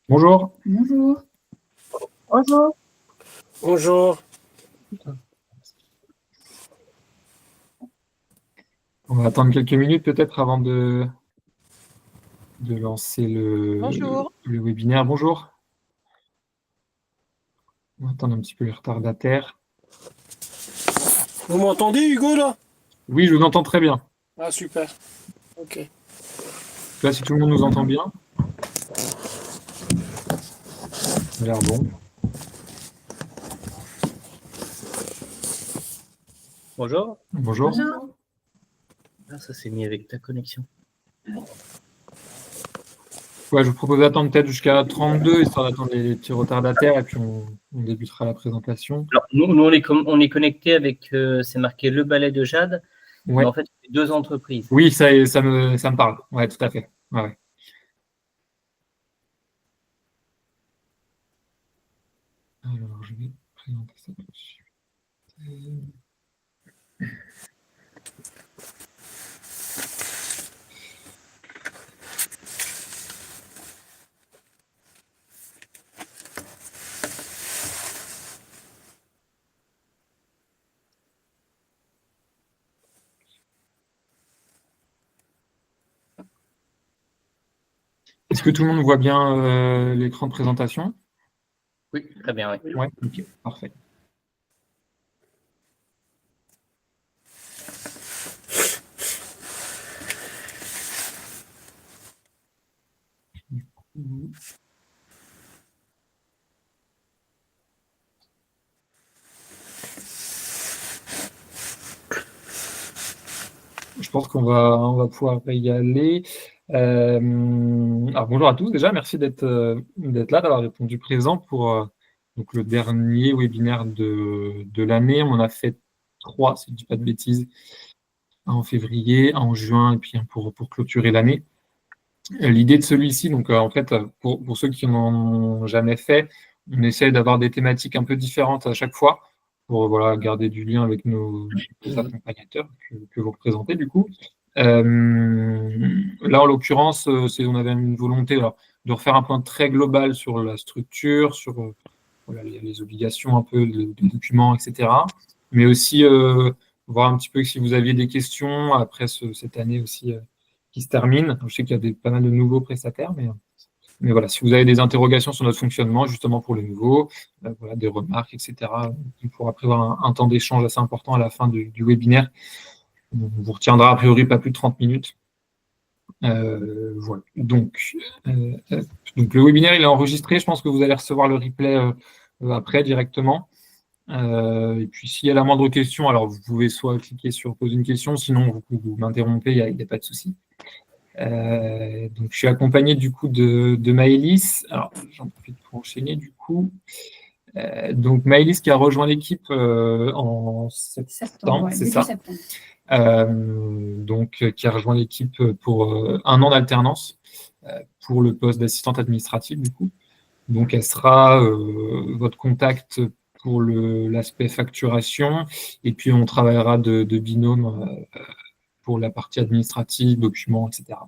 Bonjour. Bonjour. Bonjour. Bonjour. On va attendre quelques minutes peut-être avant de lancer Bonjour. le webinaire. Bonjour. On va attendre un petit peu les retardataires. Vous m'entendez, Hugo, là? Oui, je vous entends très bien. Ah, super. Ok. Là, si tout le monde nous entend bien. Ça a l'air bon. Bonjour. Bonjour. Bonjour. Ah, ça s'est mis avec ta connexion. Ouais, je vous propose d'attendre peut-être jusqu'à 32, histoire d'attendre les petits retardataires, et puis on débutera la présentation. Alors, nous on est connecté avec, c'est marqué Le Ballet de Jade, Ouais. mais en fait, c'est deux entreprises. Oui, ça me parle. Ouais, tout à fait. Ouais. Alors, je vais présenter ça tout de suite. Est-ce que tout le monde voit bien l'écran de présentation? Oui, très bien, oui. Ouais, ok, parfait. Je pense qu'on va pouvoir y aller. Alors bonjour à tous déjà, merci d'être là, d'avoir répondu présent pour donc le dernier webinaire de l'année. On en a fait 3, si je ne dis pas de bêtises, un en février, un en juin et puis un pour clôturer l'année. L'idée de celui-ci, donc en fait, pour ceux qui n'en ont jamais fait, on essaie d'avoir des thématiques un peu différentes à chaque fois pour voilà, garder du lien avec nos accompagnateurs que vous représentez du coup. Là, en l'occurrence, on avait une volonté alors, de refaire un point très global sur la structure, sur voilà, les obligations un peu des documents, etc. Mais aussi voir un petit peu si vous aviez des questions après cette année aussi qui se termine. Je sais qu'il y a pas mal de nouveaux prestataires, mais voilà, si vous avez des interrogations sur notre fonctionnement, justement pour les nouveaux, voilà, des remarques, etc., on pourra prévoir un temps d'échange assez important à la fin du webinaire. On vous retiendra a priori pas plus de 30 minutes. Voilà. Donc, le webinaire il est enregistré. Je pense que vous allez recevoir le replay après directement. Et puis, s'il y a la moindre question, alors vous pouvez soit cliquer sur poser une question, sinon vous m'interrompez, il n'y a pas de souci. Donc, je suis accompagné du coup de Maëlys. Alors, j'en profite pour enchaîner du coup. Donc, Maëlys qui a rejoint l'équipe en septembre, c'est ça. Septembre. Donc, qui a rejoint l'équipe pour un an d'alternance pour le poste d'assistante administrative du coup. Donc, elle sera votre contact pour l'aspect facturation et puis on travaillera de binôme pour la partie administrative, documents, etc.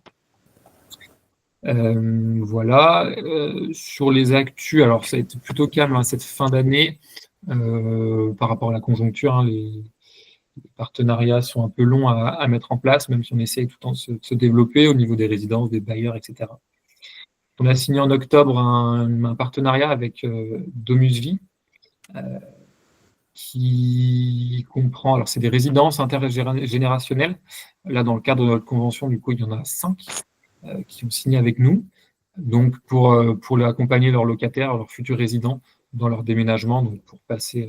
Voilà. Sur les actus, alors ça a été plutôt calme cette fin d'année par rapport à la conjoncture. Hein, les partenariats sont un peu longs à mettre en place, même si on essaye tout le temps de se développer au niveau des résidences, des bailleurs, etc. On a signé en octobre un partenariat avec DomusVie, qui comprend, alors c'est des résidences intergénérationnelles. Là, dans le cadre de notre convention, du coup, il y en a 5 qui ont signé avec nous. Donc, pour accompagner leurs locataires, leurs futurs résidents dans leur déménagement, donc pour passer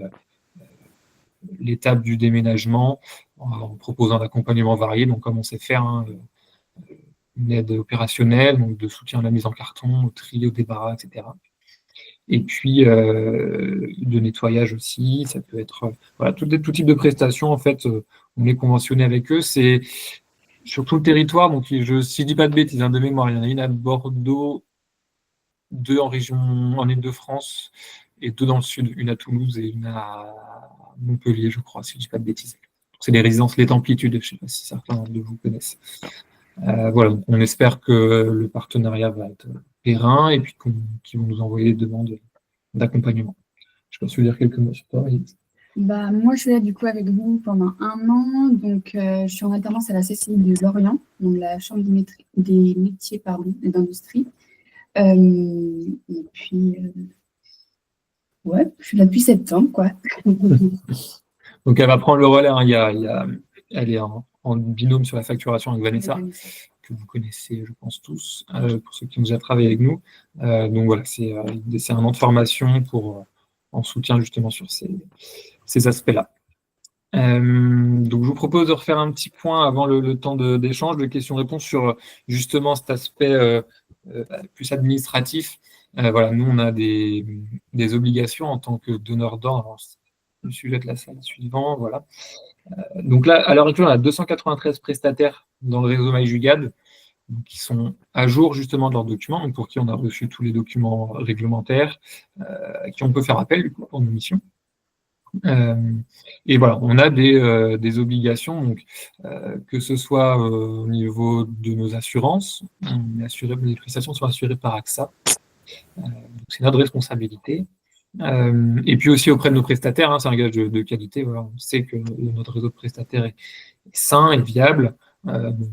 l'étape du déménagement en proposant un accompagnement varié, donc comme on sait faire, hein, une aide opérationnelle, donc de soutien à la mise en carton, au tri, au débarras, etc. Et puis de nettoyage aussi, ça peut être voilà, tout type de prestations, en fait, on est conventionné avec eux. C'est sur tout le territoire, donc si je ne dis pas de bêtises, de mémoire, il y en a une à Bordeaux, 2 en région en Île-de-France et 2 dans le sud, une à Toulouse et une à Montpellier, je crois, si je ne dis pas de bêtises. C'est les résidences Les Amplitudes, je ne sais pas si certains de vous connaissent. Voilà, donc on espère que le partenariat va être terrain et puis qui vont nous envoyer des demandes d'accompagnement. Je peux te dire quelques mots sur toi. Moi, je suis là du coup avec vous pendant 1 an. Donc, je suis en alternance à la CCI de Lorient, donc la Chambre des métiers et d'industrie. Et puis, ouais, je suis là depuis 7 ans, quoi. Donc, elle va prendre le relais. Hein. Elle est en binôme sur la facturation avec Vanessa, que vous connaissez, je pense, tous, pour ceux qui ont déjà travaillé avec nous. Donc, voilà, c'est un an de formation en soutien justement sur ces aspects-là. Donc, je vous propose de refaire un petit point avant le temps d'échange, de questions-réponses sur justement cet aspect plus administratif. Voilà, nous, on a des obligations en tant que donneur d'ordre. Le sujet de la salle suivant, voilà. Donc là, à l'heure actuelle, on a 293 prestataires dans le réseau MyJugad qui sont à jour justement de leurs documents, donc pour qui on a reçu tous les documents réglementaires, à qui on peut faire appel du coup, pour nos missions. Et voilà, on a des obligations, donc, que ce soit au niveau de nos assurances, les prestations sont assurées par AXA, c'est notre responsabilité. Et puis aussi auprès de nos prestataires, hein, c'est un gage de qualité. Voilà, on sait que notre réseau de prestataires est sain et viable. Donc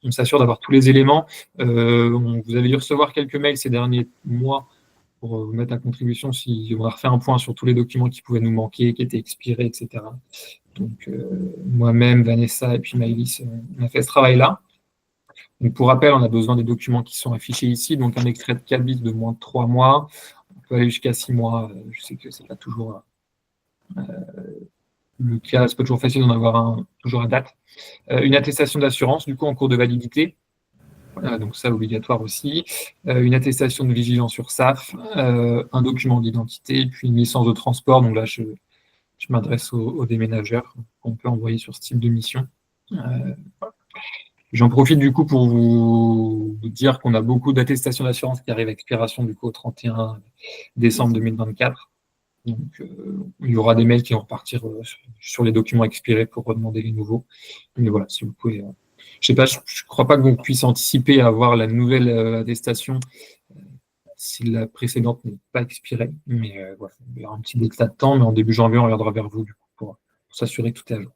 on s'assure d'avoir tous les éléments. Vous avez dû recevoir quelques mails ces derniers mois pour vous mettre à contribution si on a refait un point sur tous les documents qui pouvaient nous manquer, qui étaient expirés, etc. Donc moi-même, Vanessa et puis Maëlys, on a fait ce travail-là. Donc pour rappel, on a besoin des documents qui sont affichés ici, donc un extrait de cabis de moins de 3 mois. On peut aller jusqu'à 6 mois. Je sais que ce n'est pas toujours le cas. C'est pas toujours facile d'en avoir un toujours à date. Une attestation d'assurance, du coup, en cours de validité. Donc ça, obligatoire aussi. Une attestation de vigilance sur SAF, un document d'identité, puis une licence de transport. Donc là, je m'adresse aux déménageurs qu'on peut envoyer sur ce type de mission. J'en profite du coup pour vous dire qu'on a beaucoup d'attestations d'assurance qui arrivent à expiration du coup au 31 décembre 2024. Donc il y aura des mails qui vont repartir sur les documents expirés pour redemander les nouveaux. Mais voilà, si vous pouvez. Je sais pas, je ne crois pas que vous puissiez anticiper à avoir la nouvelle attestation si la précédente n'est pas expirée. Mais voilà, il y aura un petit déclat de temps, mais en début janvier, on reviendra vers vous du coup, pour s'assurer que tout est à jour.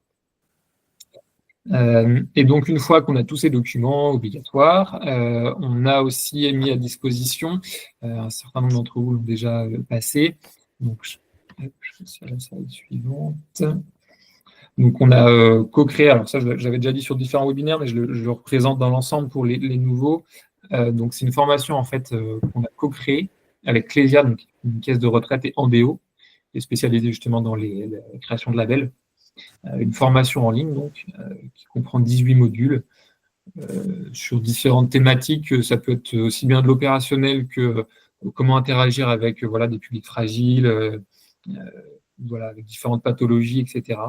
Et donc, une fois qu'on a tous ces documents obligatoires, on a aussi mis à disposition, un certain nombre d'entre vous l'ont déjà passé. Donc, je vais la slide suivante. Donc, on a co-créé, alors ça, j'avais déjà dit sur différents webinaires, mais je le représente dans l'ensemble pour les nouveaux. Donc, c'est une formation, en fait, qu'on a co-créée avec Clésia, donc une caisse de retraite, et Andéo, qui est spécialisée justement dans la création de labels. Une formation en ligne, donc, qui comprend 18 modules sur différentes thématiques. Ça peut être aussi bien de l'opérationnel que comment interagir avec des publics fragiles, avec différentes pathologies, etc.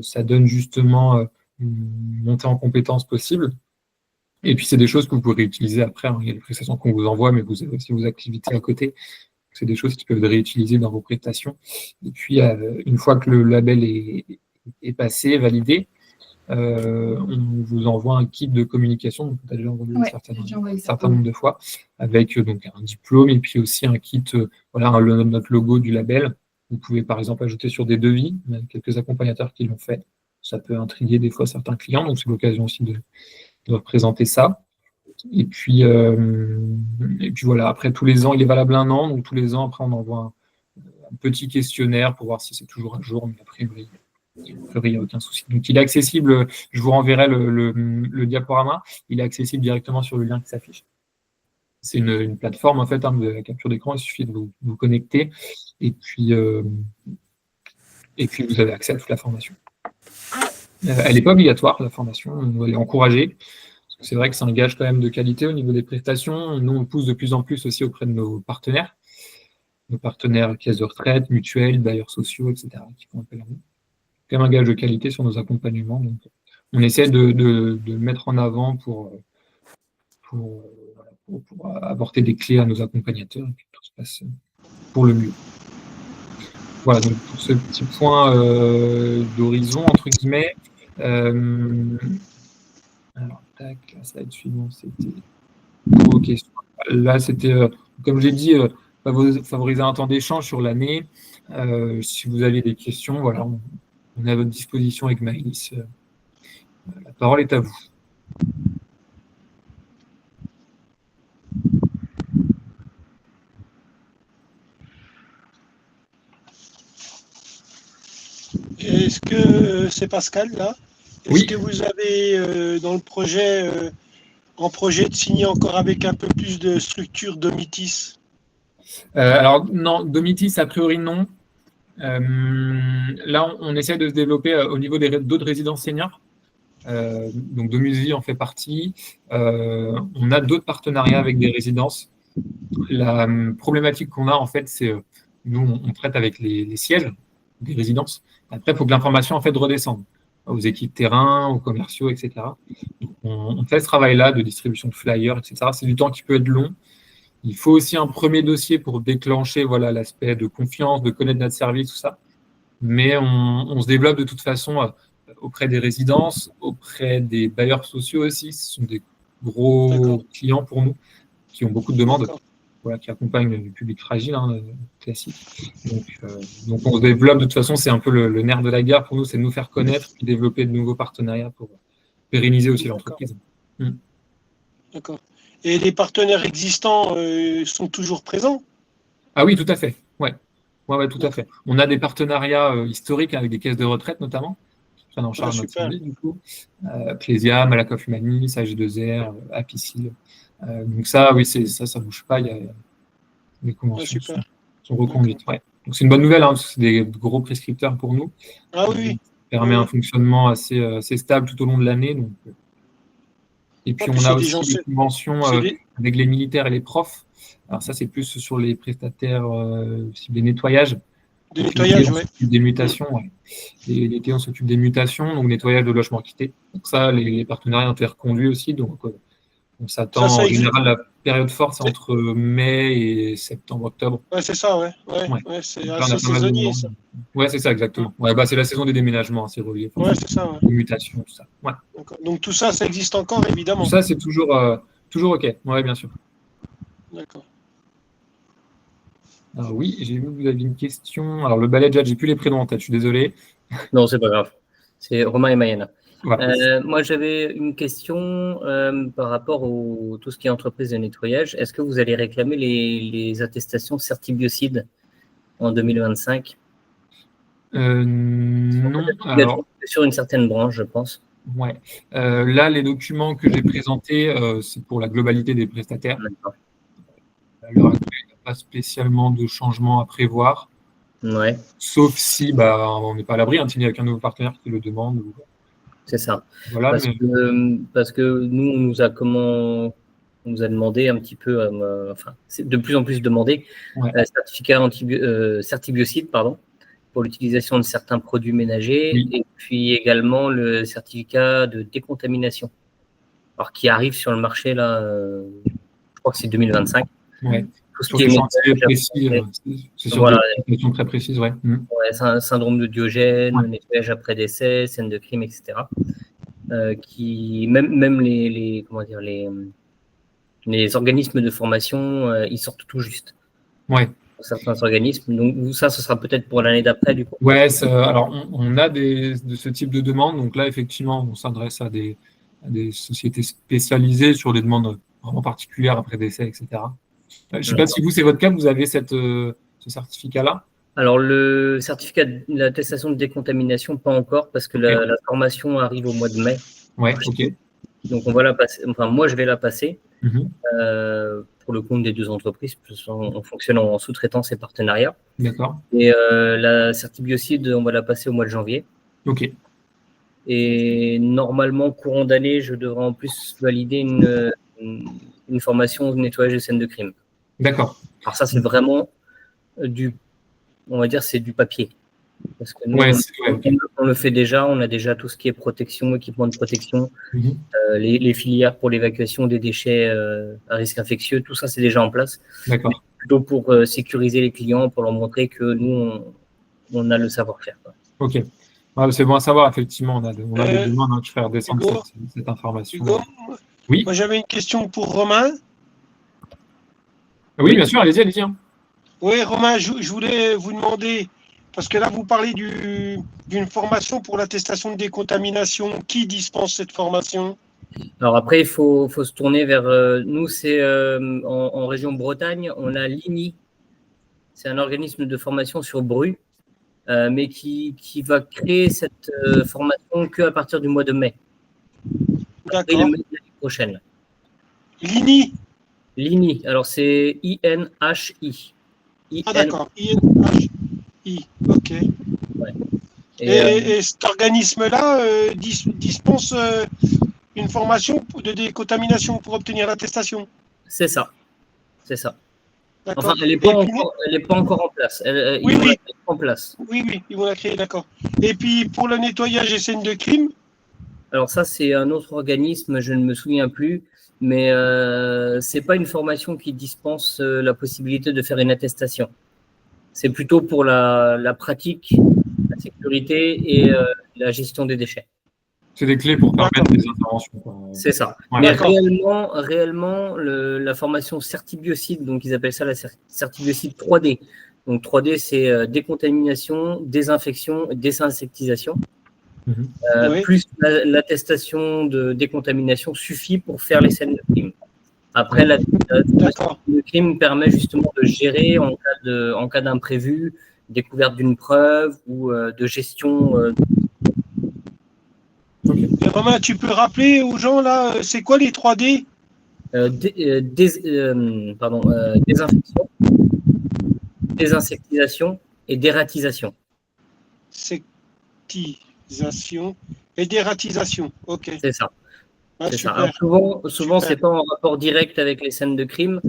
Ça donne justement une montée en compétences possible. Et puis, c'est des choses que vous pourrez réutiliser après. Hein. Il y a les prestations qu'on vous envoie, mais vous avez aussi vos activités à côté. C'est des choses qui peuvent être réutilisées dans vos prestations. Et puis, une fois que le label est passé, validé, on vous envoie un kit de communication. Donc, vous avez déjà envoyé un certain nombre de fois, avec donc, un diplôme et puis aussi un kit, notre logo du label. Vous pouvez, par exemple, ajouter sur des devis. Il y a quelques accompagnateurs qui l'ont fait. Ça peut intriguer des fois certains clients. Donc, c'est l'occasion aussi de représenter ça. Et puis voilà, après tous les ans, il est valable 1 an, donc tous les ans, après on envoie un petit questionnaire pour voir si c'est toujours à jour, mais a priori, il n'y a aucun souci. Donc il est accessible, je vous renverrai le diaporama, il est accessible directement sur le lien qui s'affiche. C'est une plateforme en fait de la capture d'écran, il suffit de vous connecter et puis vous avez accès à toute la formation. Elle n'est pas obligatoire, la formation, elle est encouragée. C'est vrai que c'est un gage quand même de qualité au niveau des prestations. Nous, on pousse de plus en plus aussi auprès de nos partenaires caisses de retraite, mutuelles, bailleurs sociaux, etc., qui font appel à nous. C'est quand même un gage de qualité sur nos accompagnements. Donc, on essaie de mettre en avant pour apporter des clés à nos accompagnateurs et que tout se passe pour le mieux. Voilà, donc pour ce petit point d'horizon, entre guillemets. Alors, tac, la slide suivante, c'était vos questions Là, c'était, comme j'ai dit, favoriser un temps d'échange sur l'année. Si vous avez des questions, voilà, on est à votre disposition avec Maïlis. La parole est à vous. Est-ce que c'est Pascal là? Est-ce Oui. que vous avez dans le projet, en projet de signer encore avec un peu plus de structure Domitis? Alors, non, Domitis, a priori, non. Là, on essaie de se développer au niveau d'autres résidences seniors. Donc, Domusvie en fait partie. On a d'autres partenariats avec des résidences. La problématique qu'on a, en fait, c'est nous, on traite avec les sièges des résidences. Après, il faut que l'information, en fait, redescende aux équipes terrain, aux commerciaux, etc. Donc, on fait ce travail-là de distribution de flyers, etc. C'est du temps qui peut être long. Il faut aussi un premier dossier pour déclencher voilà, l'aspect de confiance, de connaître notre service, tout ça. Mais on se développe de toute façon auprès des résidences, auprès des bailleurs sociaux aussi. Ce sont des gros clients pour nous qui ont beaucoup de demandes, voilà, qui accompagnent du public fragile, hein, classique. Donc, on se développe de toute façon, c'est un peu le nerf de la guerre pour nous, c'est de nous faire connaître et développer de nouveaux partenariats pour pérenniser aussi l'entreprise. D'accord. Et les partenaires existants sont toujours présents? Ah oui, tout à fait. Ouais, tout à fait. On a des partenariats historiques avec des caisses de retraite notamment, qui prennent en charge notre service du coup. Clésia, Malakoff Humanis, AG2R, Apicil. Donc ça, oui, ça bouge pas. Il y a les conventions sont reconduites. Ouais. Donc c'est une bonne nouvelle, hein, parce que c'est des gros prescripteurs pour nous. Ah oui. Ça permet un fonctionnement assez stable tout au long de l'année. Donc. Et puis on a aussi des conventions avec les militaires et les profs. Alors ça, c'est plus sur les prestataires des nettoyages. Des nettoyages, oui. Des mutations, ouais. L'été, on s'occupe des mutations, donc nettoyage de logements quittés. Donc ça, les partenariats ont été reconduits aussi. Donc on s'attend, en général, la période forte, c'est entre mai et septembre-octobre. Ouais, c'est ça, ouais. C'est assez saisonnier, ça. Ouais, c'est ça, exactement. Ouais, bah, c'est la saison des déménagements, c'est relié. Ouais, c'est ça. Ouais. Des mutations, tout ça. Ouais. Donc tout ça, ça existe encore, évidemment. Tout ça, c'est toujours OK. Ouais, bien sûr. D'accord. Alors oui, j'ai vu que vous aviez une question. Alors le balai j'ai plus les prénoms en tête, je suis désolé. Non, c'est pas grave. C'est Romain et Mayana. Voilà. Moi, j'avais une question par rapport à tout ce qui est entreprise de nettoyage. Est-ce que vous allez réclamer les attestations Certibiocide en 2025? Non. Alors, sur une certaine branche, je pense. Ouais. Là, les documents que j'ai présentés, c'est pour la globalité des prestataires. À l'heure actuelle, il n'y a pas spécialement de changement à prévoir. Ouais. Sauf si on n'est pas à l'abri, signer avec un nouveau partenaire qui le demande. C'est ça. Voilà, parce que nous, on nous a demandé un petit peu, c'est de plus en plus demandé, certificat Certibiocide, pour l'utilisation de certains produits ménagers, et puis également le certificat de décontamination, alors qui arrive sur le marché là, je crois que c'est 2025. Ouais. Tout ce qui est précis, c'est sur des questions très précises, ouais. C'est un syndrome de Diogène, nettoyage après décès, scène de crime, etc. Qui même les organismes de formation, ils sortent tout juste. Ouais. Pour certains organismes. Donc ça, ce sera peut-être pour l'année d'après, du coup. Ouais, alors on a de ce type de demandes. Donc là, effectivement, on s'adresse à des sociétés spécialisées sur des demandes vraiment particulières après décès, etc. Je ne sais pas si vous, c'est votre cas, vous avez ce certificat-là? Alors, le certificat de l'attestation de décontamination, pas encore, parce que la formation arrive au mois de mai. Ouais, ok. Donc, on va la passer. Enfin, moi, je vais la passer pour le compte des deux entreprises. On fonctionne en sous-traitance et partenariat. D'accord. Et la Certibiocide, on va la passer au mois de janvier. Ok. Et normalement, courant d'année, je devrais en plus valider une formation de nettoyage des scènes de crime. D'accord. Alors ça, c'est vraiment on va dire, c'est du papier. Parce que nous, on le fait déjà, on a déjà tout ce qui est protection, équipement de protection, les filières pour l'évacuation des déchets à risque infectieux, tout ça, c'est déjà en place. D'accord. Plutôt pour sécuriser les clients, pour leur montrer que nous, on a le savoir-faire. Ok. C'est bon à savoir, effectivement, on a des demandes de faire descendre cette information. Hugo, oui. Moi, j'avais une question pour Romain. Oui, bien sûr, allez-y, allez-y. Oui, Romain, je voulais vous demander, parce que là, vous parlez d'une formation pour l'attestation de décontamination. Qui dispense cette formation? Alors après, il faut se tourner vers nous, c'est en région Bretagne, on a l'INI, c'est un organisme de formation sur Bru, mais qui va créer cette formation qu'à partir du mois de mai. Après, D'accord. mai de l'année prochaine. L'INI. L'INI, alors c'est INHI. Ah, d'accord. INHI. OK. Ouais. Et cet organisme-là dispense une formation de décontamination pour obtenir l'attestation. c'est ça, c'est ça. D'accord. Enfin, elle n'est pas encore en place. Oui, ils vont la oui. mettre en place. Oui, ils vont la créer, d'accord. Et puis, pour le nettoyage et scènes de crime, Alors ça, c'est un autre organisme, je ne me souviens plus, mais c'est pas une formation qui dispense la possibilité de faire une attestation. C'est plutôt pour la pratique, la sécurité et la gestion des déchets. C'est des clés pour permettre des interventions, quoi. C'est ça. Ouais, Mais d'accord. réellement la formation Certibiocide, donc ils appellent ça la Certibiocide 3D. Donc 3D, c'est décontamination, désinfection, désinsectisation. Oui. Plus l'attestation de décontamination suffit pour faire les scènes de crime. Après, l'attestation de crime permet justement de gérer en cas d'imprévu, découverte d'une preuve ou de gestion. Et Romain, tu peux rappeler aux gens, là, c'est quoi les 3D? Désinfection, désinsectisation et dératisation. Sectisation et dératisation. OK. C'est ça. Ah, C'est ça. super. Alors souvent c'est pas en rapport direct avec les scènes de crime,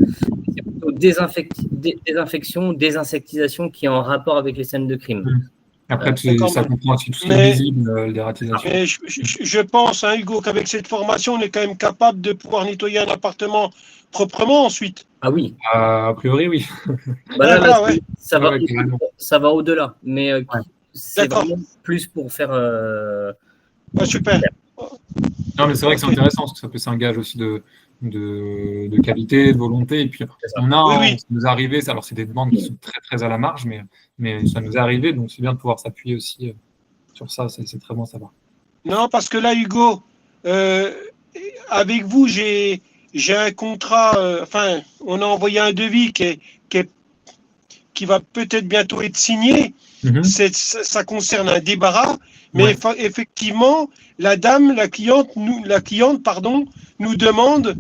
c'est plutôt désinfection, désinsectisation qui est en rapport avec les scènes de crime. Après, ça comprend aussi tout ce qui est visible, dératisation. Mais je pense, hein, Hugo, qu'avec cette formation, on est quand même capable de pouvoir nettoyer un appartement proprement ensuite. Ah oui. A priori, oui. Bah là, ouais. ça va au-delà, mais c'est D'accord. vraiment plus pour faire. Super. Non, mais c'est vrai que c'est intéressant parce que c'est un gage aussi de qualité, de volonté. Et puis, on a, Oui. ça nous est arrivé, alors c'est des demandes qui sont très, très à la marge, mais ça nous est arrivé, donc c'est bien de pouvoir s'appuyer aussi sur ça. C'est très bon à savoir. Non, parce que là, Hugo, avec vous, j'ai un contrat, on a envoyé un devis qui va peut-être bientôt être signé. Ça concerne un débarras, mais effectivement, la cliente, nous demande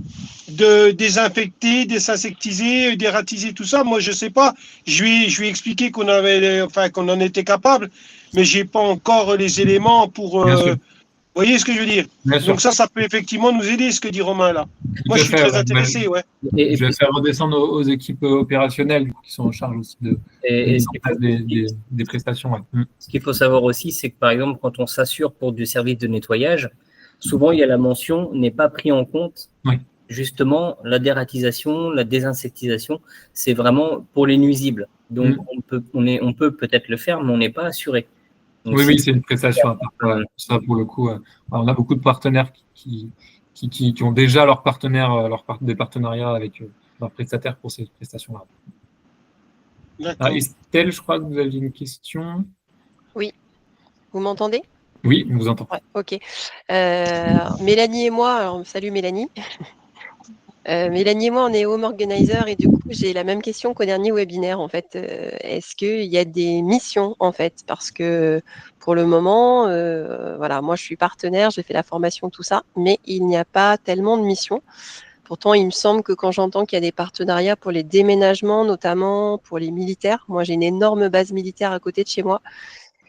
de désinfecter, désinsectiser, dératiser, tout ça. Moi, je sais pas. Je lui ai expliqué qu'on en était capable, mais j'ai pas encore les éléments pour. Vous voyez ce que je veux dire? Donc ça peut effectivement nous aider, ce que dit Romain là. Moi, je suis très intéressé, ouais. Je vais faire redescendre aux équipes opérationnelles qui sont en charge aussi des prestations. Ouais. Ce qu'il faut savoir aussi, c'est que par exemple, quand on s'assure pour du service de nettoyage, souvent il y a la mention n'est pas pris en compte. Oui. Justement, la dératisation, la désinsectisation, c'est vraiment pour les nuisibles. Donc on peut peut-être le faire, mais on n'est pas assuré. Donc, oui, c'est une prestation à part. Ça, pour le coup, on a beaucoup de partenaires qui ont déjà leurs partenaires, des partenariats avec leurs prestataires pour ces prestations-là. Estelle, je crois que vous aviez une question. Oui. Vous m'entendez? Oui, on vous entend. Ouais, ok. Mélanie et moi, alors salut Mélanie. Mélanie et moi, on est home organizer et du coup, j'ai la même question qu'au dernier webinaire en fait. Est-ce qu'il y a des missions en fait? Parce que pour le moment, voilà, moi je suis partenaire, j'ai fait la formation, tout ça, mais il n'y a pas tellement de missions. Pourtant, il me semble que quand j'entends qu'il y a des partenariats pour les déménagements, notamment pour les militaires, moi j'ai une énorme base militaire à côté de chez moi.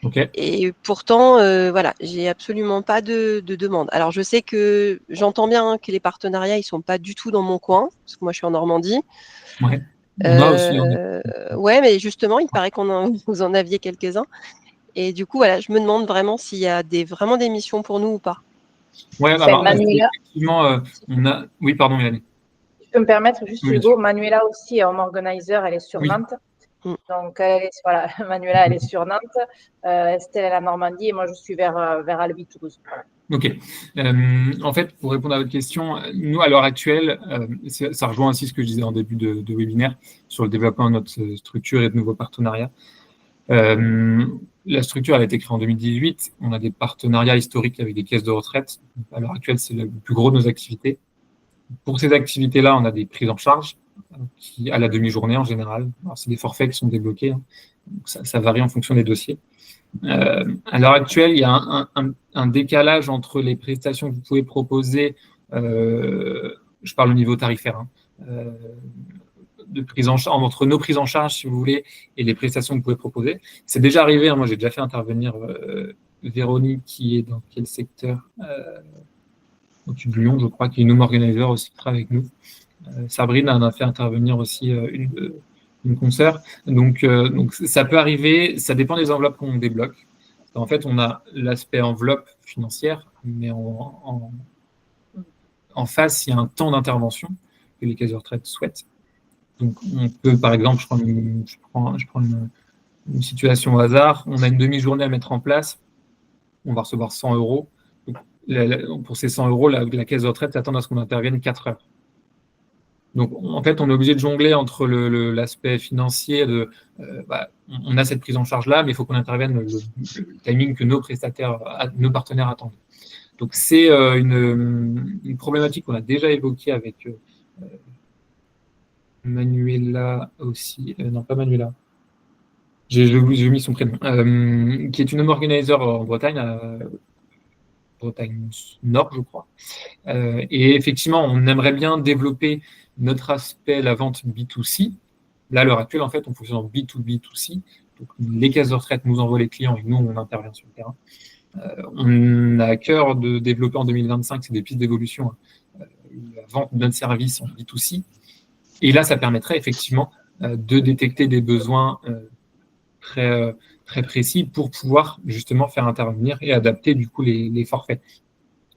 Okay. Et pourtant, voilà, j'ai absolument pas de demande. Alors, je sais que j'entends bien que les partenariats, ils sont pas du tout dans mon coin, parce que moi, je suis en Normandie. Ouais. On a aussi. Ouais, mais justement, il paraît vous en aviez quelques-uns. Et du coup, voilà, je me demande vraiment s'il y a vraiment des missions pour nous ou pas. Ouais, alors, effectivement, on a. Oui, pardon, Mélanie. Je peux me permettre juste, Hugo. Manuela aussi est home organizer, elle est sur Nantes. Donc, Manuela, elle est sur Nantes. Estelle est à la Normandie et moi, je suis vers Albi, Toulouse. Ok. En fait, pour répondre à votre question, nous, à l'heure actuelle, ça rejoint aussi ce que je disais en début de webinaire sur le développement de notre structure et de nouveaux partenariats. La structure elle a été créée en 2018. On a des partenariats historiques avec des caisses de retraite. À l'heure actuelle, c'est le plus gros de nos activités. Pour ces activités-là, on a des prises en charge à la demi-journée en général. C'est des forfaits qui sont débloqués. Donc ça varie en fonction des dossiers. À l'heure actuelle, il y a un décalage entre les prestations que vous pouvez proposer, je parle au niveau tarifaire, de prise en charge, entre nos prises en charge, si vous voulez, et les prestations que vous pouvez proposer. C'est déjà arrivé, moi j'ai déjà fait intervenir Véronique, qui est dans quel secteur au-dessus de Lyon, je crois, qui est une home organizer aussi, qui travaille avec nous. Sabrine en a fait intervenir aussi une consoeur. Donc, ça peut arriver, ça dépend des enveloppes qu'on débloque. En fait, on a l'aspect enveloppe financière, mais en face, il y a un temps d'intervention que les caisses de retraite souhaitent. Donc, on peut, par exemple, je prends une situation au hasard, on a une demi-journée à mettre en place, on va recevoir 100 €. Donc, pour ces 100 €, la caisse de retraite s'attend à ce qu'on intervienne 4 heures. Donc, en fait, on est obligé de jongler entre l'aspect financier on a cette prise en charge-là, mais il faut qu'on intervienne le timing que nos partenaires attendent. Donc, c'est une problématique qu'on a déjà évoquée avec Manuela aussi. Non, pas Manuela. J'ai mis son prénom. Qui est une home organizer en Bretagne, Bretagne Nord, je crois. Et effectivement, on aimerait bien développer notre aspect, la vente B2C. Là, à l'heure actuelle, en fait, on fonctionne en B2B2C. Donc, les caisses de retraite nous envoient les clients et nous, on intervient sur le terrain. On a à cœur de développer en 2025, c'est des pistes d'évolution, la vente d'un service en B2C. Et là, ça permettrait effectivement de détecter des besoins très, très précis pour pouvoir justement faire intervenir et adapter du coup les forfaits.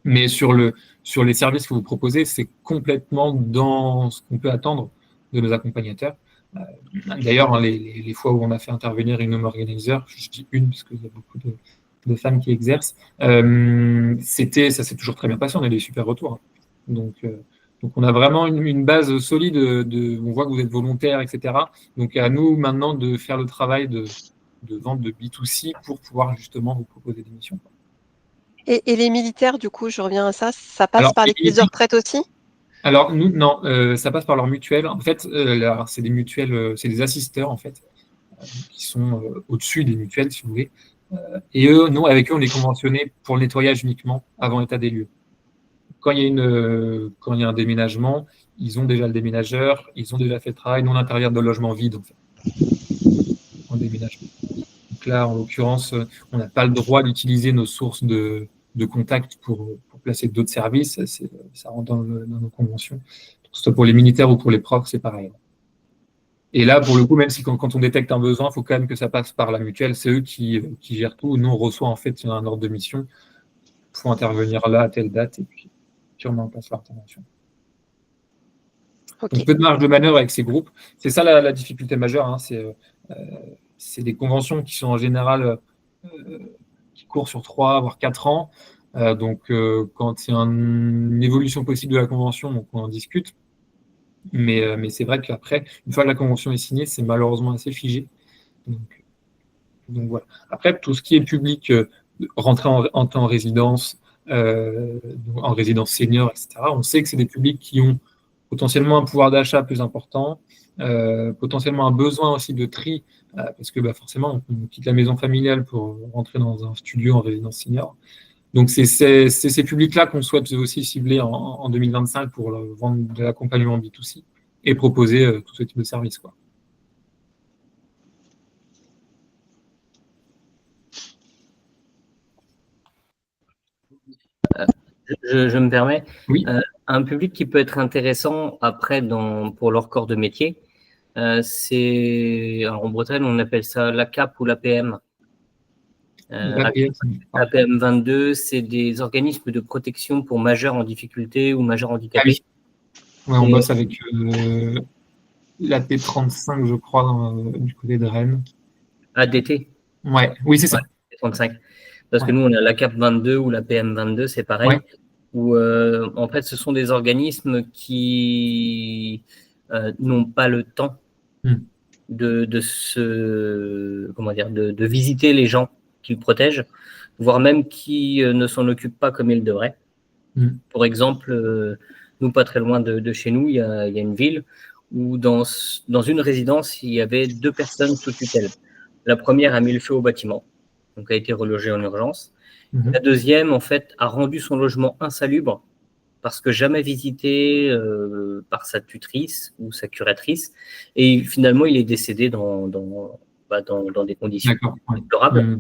Mais sur les services que vous proposez, c'est complètement dans ce qu'on peut attendre de nos accompagnateurs. D'ailleurs, les fois où on a fait intervenir une home organizer, je dis une parce qu'il y a beaucoup de femmes qui exercent, ça s'est toujours très bien passé, on a des super retours. Donc on a vraiment une base solide, on voit que vous êtes volontaire, etc. Donc à nous maintenant de faire le travail de vente de B2C pour pouvoir justement vous proposer des missions. Et les militaires, du coup, je reviens à ça, ça passe par les caisses de retraite aussi? Alors, nous, non, ça passe par leur mutuelle. En fait, c'est des mutuelles, c'est des assisteurs, en fait, qui sont au-dessus des mutuelles, si vous voulez. Et eux, nous, avec eux, on est conventionnés pour le nettoyage uniquement avant état des lieux. Quand il y a un déménagement, ils ont déjà le déménageur, ils ont déjà fait le travail. Nous, on intervient dans le logement vide, en fait, en déménagement. Donc là, en l'occurrence, on n'a pas le droit d'utiliser nos sources de contact pour placer d'autres services. Ça rentre dans nos conventions. Que ce soit pour les militaires ou pour les profs, c'est pareil. Et là, pour le coup, même si quand on détecte un besoin, il faut quand même que ça passe par la mutuelle. C'est eux qui gèrent tout. Nous, on reçoit en fait un ordre de mission. Il faut intervenir là à telle date et puis on met en place l'intervention. Okay. Donc, peu de marge de manœuvre avec ces groupes. C'est ça la difficulté majeure. C'est des conventions qui sont en général qui courent sur 3 voire 4 ans. Donc, quand il y a une évolution possible de la convention, on en discute. Mais c'est vrai qu'après, une fois que la convention est signée, c'est malheureusement assez figé. Donc voilà. Après, tout ce qui est public, rentrer en résidence, en résidence senior, etc., on sait que c'est des publics qui ont potentiellement un pouvoir d'achat plus important, potentiellement un besoin aussi de tri, parce que forcément, on quitte la maison familiale pour rentrer dans un studio en résidence senior. Donc, c'est ces publics-là qu'on souhaite aussi cibler en 2025 pour vendre de l'accompagnement B2C et proposer tout ce type de service, quoi. Je me permets. Oui. Un public qui peut être intéressant après pour leur corps de métier, en Bretagne, on appelle ça l'ACAP ou l'APM. APM 22, c'est des organismes de protection pour majeurs en difficulté ou majeurs handicapés. Oui, on bosse avec l'AT35, je crois, du côté de Rennes. ADT. Oui, c'est ça. AT35. Parce que nous, on a la CAP 22 ou la PM 22, c'est pareil. Où en fait, ce sont des organismes qui n'ont pas le temps de visiter les gens qu'ils protègent, voire même qui ne s'en occupent pas comme ils devraient. Pour exemple, nous, pas très loin de chez nous, il y a une ville où dans une résidence, il y avait 2 personnes sous tutelle. La première a mis le feu au bâtiment, donc a été relogée en urgence. La deuxième, en fait, a rendu son logement insalubre parce que jamais visité par sa tutrice ou sa curatrice. Et finalement, il est décédé dans des conditions déplorables.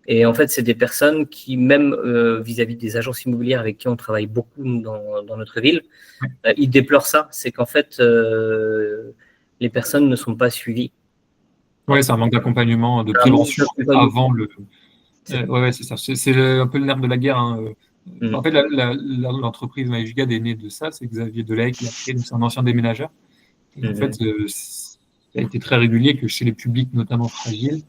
Et en fait, c'est des personnes qui, même vis-à-vis des agences immobilières avec qui on travaille beaucoup dans notre ville, ils déplorent ça. C'est qu'en fait, les personnes ne sont pas suivies. Oui, c'est un manque d'accompagnement, de prévention avant le... c'est ça. C'est un peu le nerf de la guerre. Hein. En fait, l'entreprise MyGigad est née de ça. C'est Xavier Delahaye qui l'a créé. C'est un ancien déménageur. Et en fait, ça a été très régulier que chez les publics, notamment fragiles,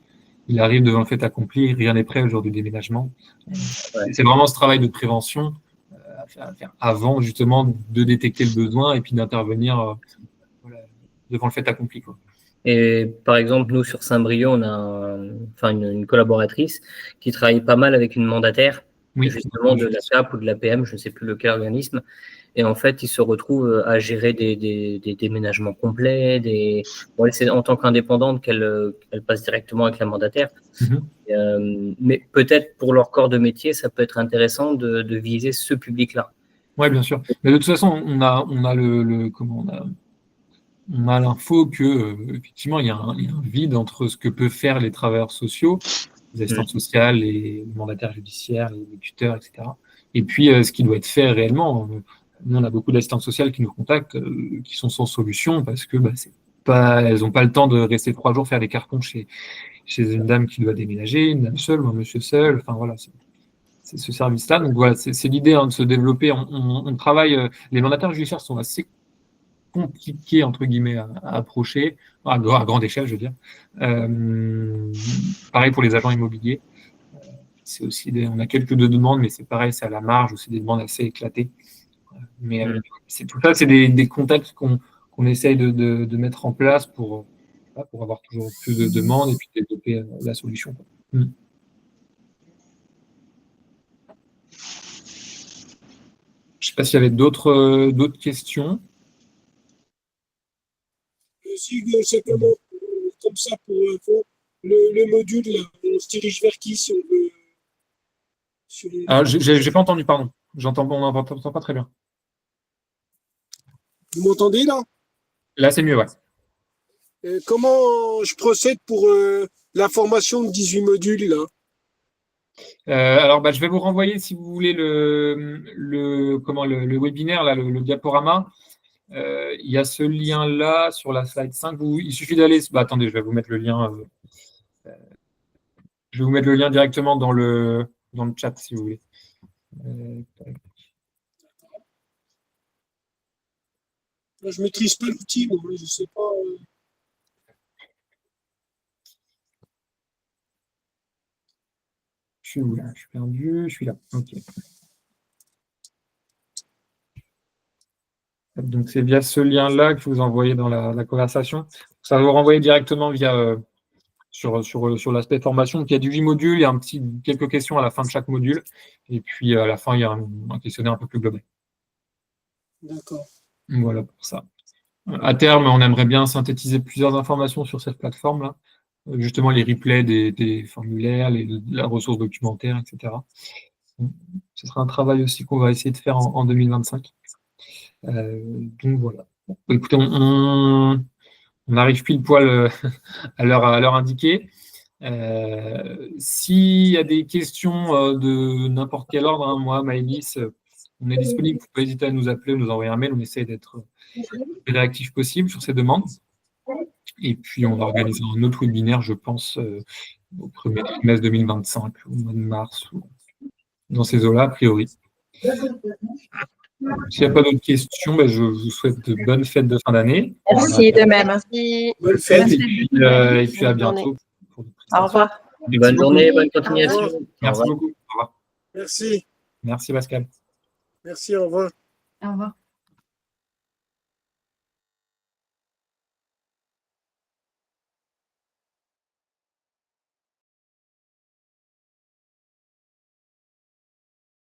il arrive devant le fait accompli, rien n'est prêt au jour du déménagement. C'est vraiment ce travail de prévention à faire avant, justement, de détecter le besoin et puis d'intervenir devant le fait accompli, quoi. Et par exemple, nous, sur Saint-Brieuc, on a une collaboratrice qui travaille pas mal avec une mandataire, justement de la CAP ou de la PM, je ne sais plus lequel organisme. Et en fait, ils se retrouvent à gérer des déménagements complets. C'est en tant qu'indépendante qu'elle passe directement avec la mandataire. Mais peut-être pour leur corps de métier, ça peut être intéressant de viser ce public-là. Oui, bien sûr. Mais de toute façon, on a l'info que effectivement il y a un vide entre ce que peuvent faire les travailleurs sociaux, les assistantes sociales, les mandataires judiciaires, les tuteurs, etc. Et puis ce qui doit être fait réellement. Nous, on a beaucoup d'assistantes sociales qui nous contactent, qui sont sans solution parce que elles n'ont pas le temps de rester 3 jours faire des cartons chez une dame qui doit déménager, une dame seule ou un monsieur seul. Enfin voilà, c'est ce service-là. Donc voilà, c'est l'idée de se développer. On travaille. Les mandataires judiciaires sont assez compliqué entre guillemets à approcher à grande échelle, je veux dire. Pareil pour les agents immobiliers. C'est aussi on a quelques demandes, mais c'est pareil, c'est à la marge, c'est des demandes assez éclatées. Mais c'est tout ça, c'est des contacts qu'on essaye de mettre en place pour avoir toujours plus de demandes et puis développer la solution. Je ne sais pas s'il y avait d'autres questions. Si, simplement, comme ça, pour info, le module, là, on se dirige vers qui si on veut j'ai pas entendu, pardon. On n'entend pas très bien. Vous m'entendez, là? Là, c'est mieux, ouais. Comment je procède pour la formation de 18 modules, là? Alors, je vais vous renvoyer, si vous voulez, le webinaire, là, le diaporama. Il y a ce lien-là sur la slide 5. Il suffit d'aller... attendez, je vais vous mettre le lien. Je vais vous mettre le lien directement dans le chat, si vous voulez. Je ne maîtrise pas l'outil, moi, je ne sais pas. Je suis où, là? Je suis perdu. Je suis là. OK. Donc, c'est via ce lien-là que je vous envoyez dans la conversation. Ça va vous renvoyer directement via sur l'aspect formation. Donc, il y a 18 modules, il y a quelques questions à la fin de chaque module. Et puis, à la fin, il y a un questionnaire un peu plus global. D'accord. Voilà pour ça. À terme, on aimerait bien synthétiser plusieurs informations sur cette plateforme-là. Justement, les replays des formulaires, la ressource documentaire, etc. Ce sera un travail aussi qu'on va essayer de faire en 2025. Donc voilà. Bon, écoutez, on arrive pile poil à l'heure indiquée. S'il y a des questions de n'importe quel ordre, hein, moi, Maëlys, on est disponible. Vous pouvez pas hésiter à nous appeler ou nous envoyer un mail. On essaie d'être le plus réactif possible sur ces demandes. Et puis, on va organiser un autre webinaire, je pense, au premier trimestre 2025, au mois de mars, ou dans ces eaux-là, a priori. S'il n'y a pas d'autres questions, je vous souhaite de bonnes fêtes de fin d'année. Merci, de même. Merci. Bonne fête. Et puis à bientôt. Au revoir. Bonne journée, bonne continuation. Merci beaucoup. Merci. Merci Pascal. Merci, au revoir. Au revoir.